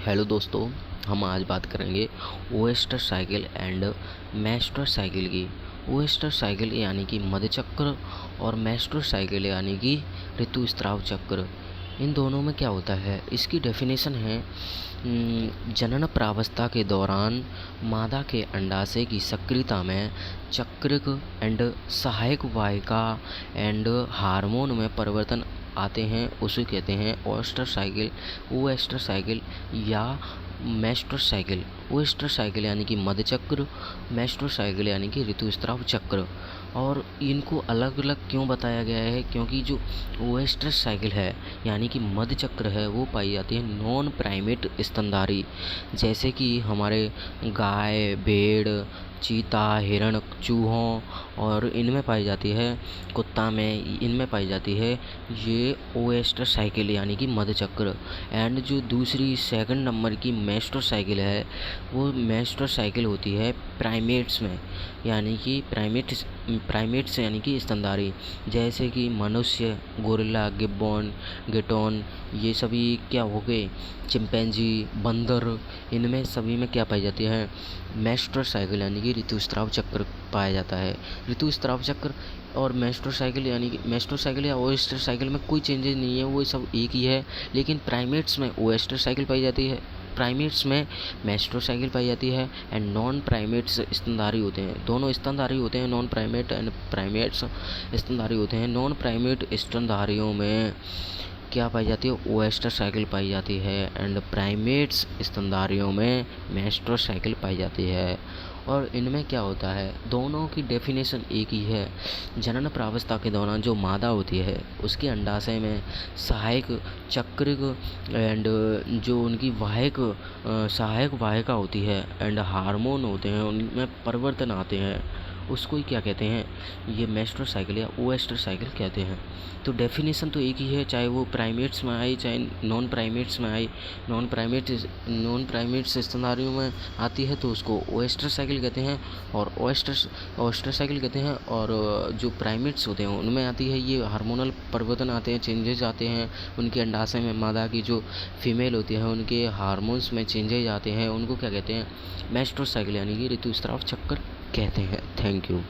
Hello दोस्तों, हम आज बात करेंगे oyster cycle and master cycle की। ओएस्टर साइकिल यानी कि मध्य चक्र और मैस्टर साइकिल यानी कि ऋतुस्राव चक्र। इन दोनों में क्या होता है, इसकी डेफिनेशन है जनन प्रावस्था के दौरान मादा के अंडाशय की सक्रियता में चक्रिक एंड सहायक वाहिका एंड हार्मोन में परिवर्तन आते हैं, उसे कहते हैं ओएस्टर साइकिल। ओएस्टर साइकिल या मैस्टर साइकिल। ओएस्टर साइकिल यानी कि मध्य चक्र, मैस्टर साइकिल यानी कि ऋतुस्राव चक्र। और इनको अलग अलग क्यों बताया गया है, क्योंकि जो ओएस्टर साइकिल है यानी कि मध्य चक्र है वो पाई जाती है नॉन प्राइमेट स्तनधारी, जैसे कि हमारे गाय, भेड़, चीता, हिरण, चूहों और इनमें पाई जाती है, कुत्ता में इनमें पाई जाती है ये ओएस्टर साइकिल यानी कि मध्य चक्र। एंड जो दूसरी सेकंड नंबर की मैस्टर साइकिल है वो मैस्टर साइकिल होती है प्राइमेट्स में, यानी कि प्राइमेट्स यानी कि स्तनधारी, जैसे कि मनुष्य, गोरिल्ला, गिब्बन, गिटोन, ये सभी क्या हो गए, चिंपैंजी, बंदर, इनमें सभी में क्या पाई जाती है मैस्टर साइकिल यानी कि ऋतुस्राव चक्र पाया जाता है। ऋतुस्राव चक्र और मैस्टर साइकिल यानी कि मैस्टर साइकिल या ओएस्टर साइकिल में कोई चेंजेस नहीं है, वो सब एक ही है। लेकिन प्राइमेट्स में ओएस्टर साइकिल पाई जाती है, प्राइमेट्स में मैस्टर साइकिल पाई जाती है। एंड नॉन प्राइमेट्स स्तनधारी होते हैं, दोनों स्तनधारी होते हैं। नॉन प्राइमेट एंड प्राइमेट्स स्तनधारी होते हैं। नॉन प्राइमेट स्तनधारियों में क्या पाई जाती है, ओएस्टर साइकिल पाई जाती है। एंड प्राइमेट्स स्तनधारियों में मैस्टर साइकिल पाई जाती है। और इनमें क्या होता है, दोनों की डेफिनेशन एक ही है। जनन प्रावस्था के दौरान जो मादा होती है उसके अंडाशय में सहायक चक्रिक एंड जो उनकी सहायक वाहिका होती है एंड हार्मोन होते हैं, उनमें परिवर्तन आते हैं, उसको ही क्या कहते हैं, ये मैस्टर साइकिल या ओएस्टर साइकिल कहते हैं। तो डेफिनेशन तो एक ही है, चाहे वो प्राइमेट्स में आए चाहे नॉन प्राइमेट्स में आए। नॉन प्राइमेट्स स्तनधारियों में आती है तो उसको ओएस्टर साइकिल कहते हैं और ओएस्टर साइकिल कहते हैं। और जो प्राइमेट्स होते हैं उनमें आती है ये हार्मोनल परिवर्तन आते हैं, चेंजेज आते हैं उनके अंडाशय में, मादा की जो फीमेल होती है उनके हार्मोन्स में चेंजेज आते हैं, उनको क्या कहते हैं मैस्टर साइकिल यानी कि ऋतुस्राव चक्र कहते हैं। Thank you.